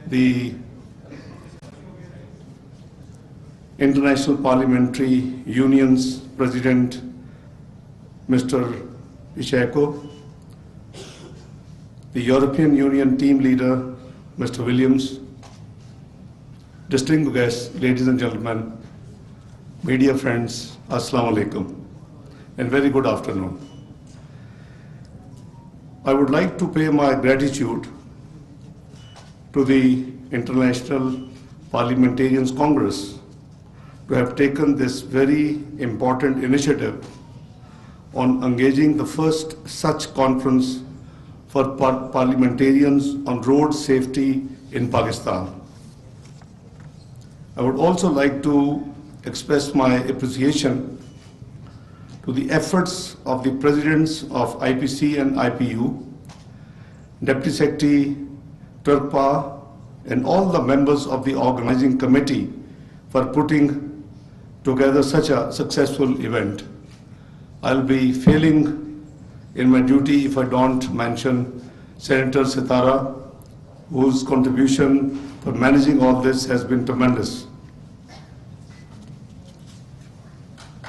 the International Parliamentary Union's President, Mr. Ishaq, the European Union team leader, Mr. Williams, distinguished guests, ladies and gentlemen, media friends, Assalamu alaikum, and very good afternoon. I would like to pay my gratitude to the International Parliamentarians Congress to have taken this very important initiative on engaging the first such conference for parliamentarians on road safety in Pakistan. I would also like to express my appreciation to the efforts of the presidents of IPC and IPU, Deputy Secretary Turpa, and all the members of the organizing committee for putting together such a successful event. I'll be failing in my duty if I don't mention Senator Sitara, whose contribution for managing all this has been tremendous.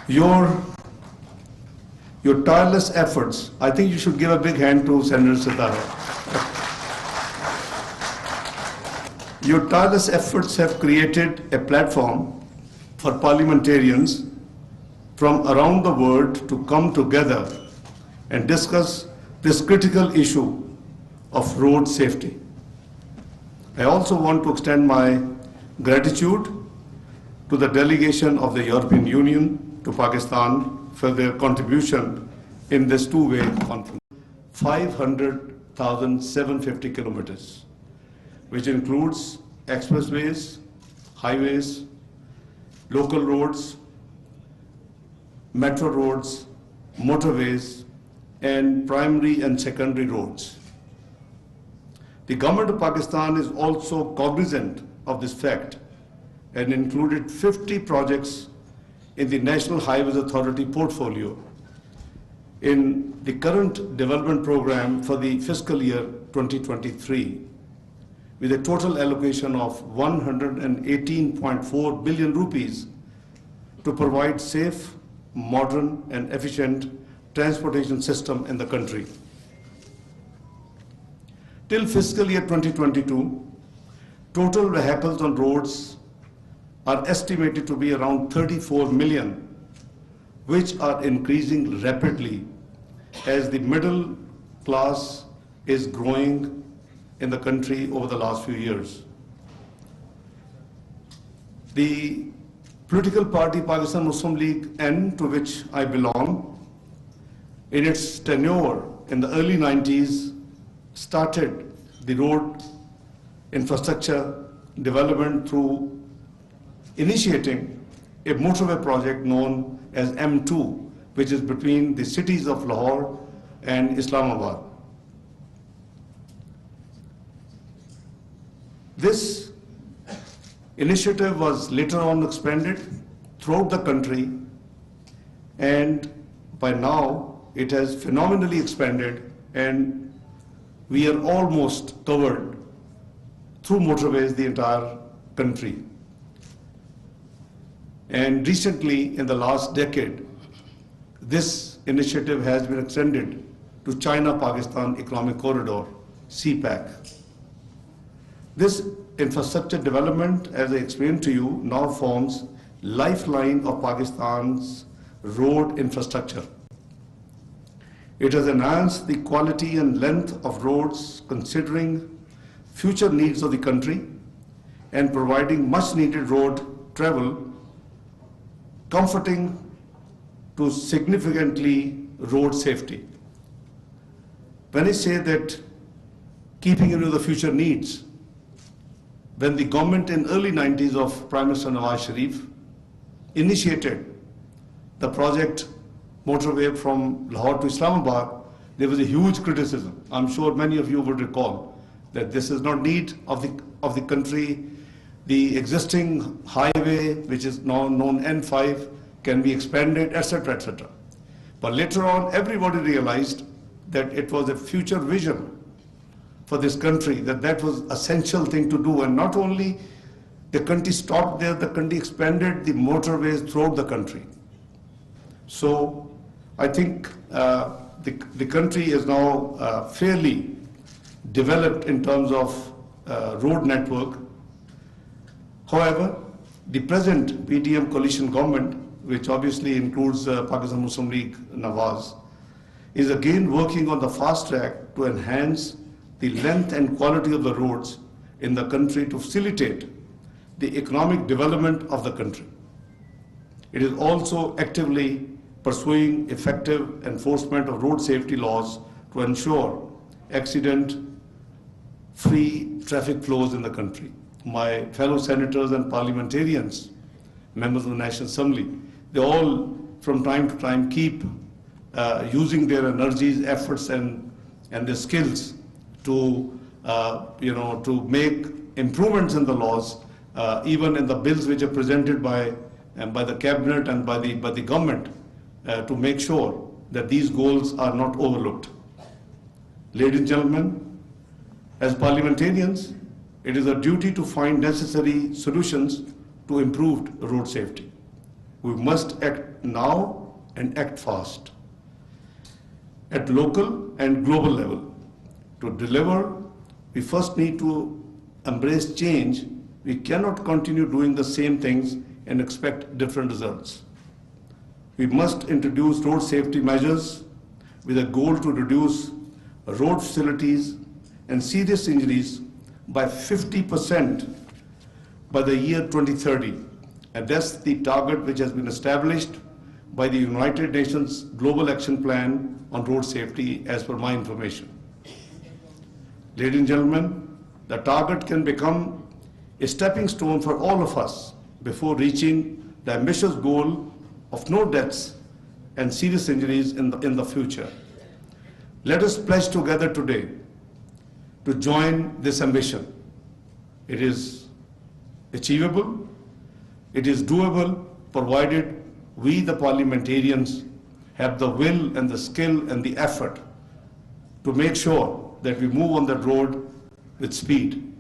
Your tireless efforts, I think you should give a big hand to Senator Sidra. Your tireless efforts have created a platform for parliamentarians from around the world to come together and discuss this critical issue of road safety. I also want to extend my gratitude to the delegation of the European Union to Pakistan for their contribution in this two-way conference. 500,750 kilometers, which includes expressways, highways, local roads, metro roads, motorways, and primary and secondary roads. The government of Pakistan is also cognizant of this fact and included 50 projects in the National Highways Authority portfolio in the current development program for the fiscal year 2023, with a total allocation of 118.4 billion rupees to provide safe, modern, and efficient transportation system in the country. Till fiscal year 2022, total vehicles on roads are estimated to be around 34 million, which are increasing rapidly as the middle class is growing in the country over the last few years. The political party Pakistan Muslim League N, to which I belong, in its tenure in the early 90s, started the road infrastructure development through initiating a motorway project known as M2, which is between the cities of Lahore and Islamabad. This initiative was later on expanded throughout the country, and by now it has phenomenally expanded, and we are almost covered through motorways the entire country. And recently, in the last decade, this initiative has been extended to China-Pakistan Economic Corridor, CPEC. This infrastructure development, as I explained to you, now forms lifeline of Pakistan's road infrastructure. It has enhanced the quality and length of roads considering future needs of the country and providing much needed road travel, comforting to significantly road safety. When I say that keeping in view the future needs, when the government in early 90s of Prime Minister Nawaz Sharif initiated the project motorway from Lahore to Islamabad, there was a huge criticism. I'm sure many of you would recall that this is not need of the country. The existing highway, which is now known N5, can be expanded, etc., etc. But later on, everybody realized that it was a future vision for this country, that was essential thing to do. And not only the country stopped there, the country expanded the motorways throughout the country. So I think the country is now fairly developed in terms of road network. However, the present PDM coalition government, which obviously includes Pakistan Muslim League Nawaz, is again working on the fast track to enhance the length and quality of the roads in the country to facilitate the economic development of the country. It is also actively pursuing effective enforcement of road safety laws to ensure accident-free traffic flows in the country. My fellow senators and parliamentarians, members of the National Assembly, they all from time to time keep using their energies, efforts and their skills to to make improvements in the laws, even in the bills which are presented by the cabinet and by the government, to make sure that these goals are not overlooked. Ladies and gentlemen, as parliamentarians, it is our duty to find necessary solutions to improved road safety. We must act now and act fast at local and global level. To deliver, we first need to embrace change. We cannot continue doing the same things and expect different results. We must introduce road safety measures with a goal to reduce road facilities and serious injuries by 50% by the year 2030. And that's the target which has been established by the United Nations Global Action Plan on Road Safety, as per my information. Ladies and gentlemen, the target can become a stepping stone for all of us before reaching the ambitious goal of no deaths and serious injuries in the future. Let us pledge together today to join this ambition. It is achievable, it is doable, provided we, the parliamentarians, have the will and the skill and the effort to make sure that we move on that road with speed.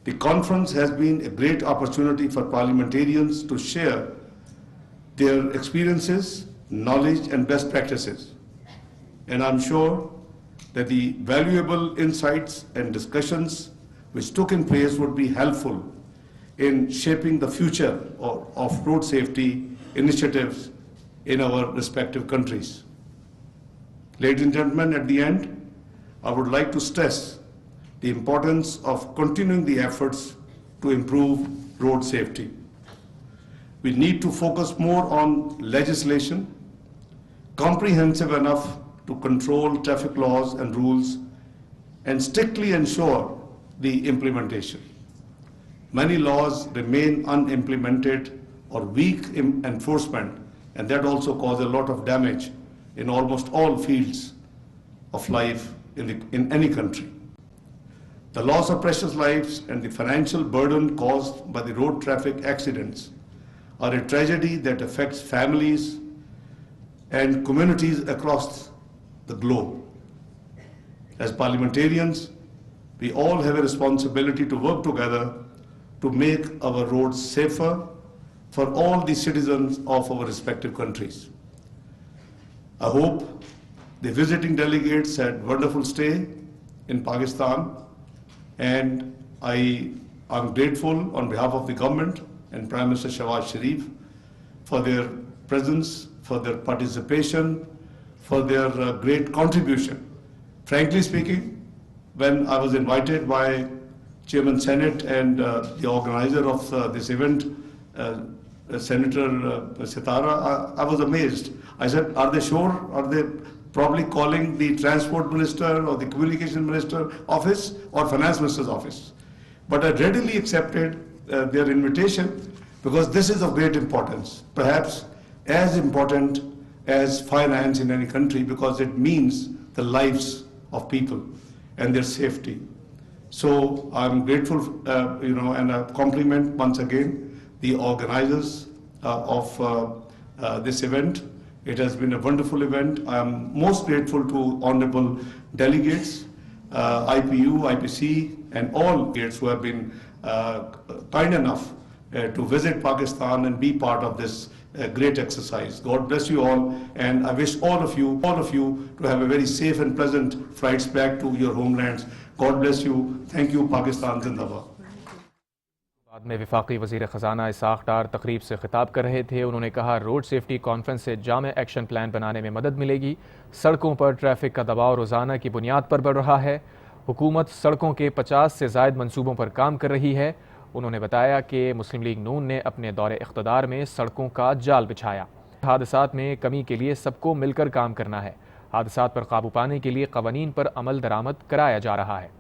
The conference has been a great opportunity for parliamentarians to share their experiences, knowledge and best practices. And I'm sure that the valuable insights and discussions which took in place would be helpful in shaping the future of road safety initiatives in our respective countries. Ladies and gentlemen, at the end, I would like to stress the importance of continuing the efforts to improve road safety. We need to focus more on legislation, comprehensive enough to control traffic laws and rules, and strictly ensure the implementation. Many laws remain unimplemented or weak in enforcement, and that also causes a lot of damage in almost all fields of life in any country. The loss of precious lives and the financial burden caused by the road traffic accidents are a tragedy that affects families and communities across the globe. As parliamentarians, we all have a responsibility to work together to make our roads safer for all the citizens of our respective countries. I hope the visiting delegates had a wonderful stay in Pakistan, and I am grateful on behalf of the government and Prime Minister Shehbaz Sharif for their presence, for their participation, for their great contribution. Frankly speaking, when I was invited by Chairman Senate and the organizer of this event, Senator Sitara, I was amazed. I said, are they sure? Are they probably calling the Transport Minister or the Communication Minister office or Finance Minister's office? But I readily accepted their invitation because this is of great importance, perhaps as important as finance in any country, because it means the lives of people and their safety. So I'm grateful, and I compliment once again the organizers of this event. It has been a wonderful event. I'm most grateful to honorable delegates IPU, IPC, and all delegates who have been kind enough to visit Pakistan and be part of this great exercise. God bless you all, and I wish all of you to have a very safe and pleasant flights back to your homelands. God bless you. Thank you. Pakistan Zindabad. बाद में वफाकी वज़ीर ख़जाना इशाक़ डार तकरीब से खिताब कर रहे थे। उन्होंने कहा रोड सेफ्टी कॉन्फ्रेंस से जामे एक्शन प्लान बनाने में मदद मिलेगी। सड़कों पर ट्रैफिक का दबाव रोज़ाना की बुनियाद पर बढ़ रहा है। हुकूमत सड़कों के 50 से ज़ायद मनसूबों पर काम कर रही है। उन्होंने बताया कि मुस्लिम लीग नून ने अपने दौरे इक़्तिदार में सड़कों का जाल बिछाया। हादसात में कमी के लिए सबको मिलकर काम करना है। हादसात पर काबू पाने के लिए क़वानीन पर अमल दरामद कराया जा रहा है।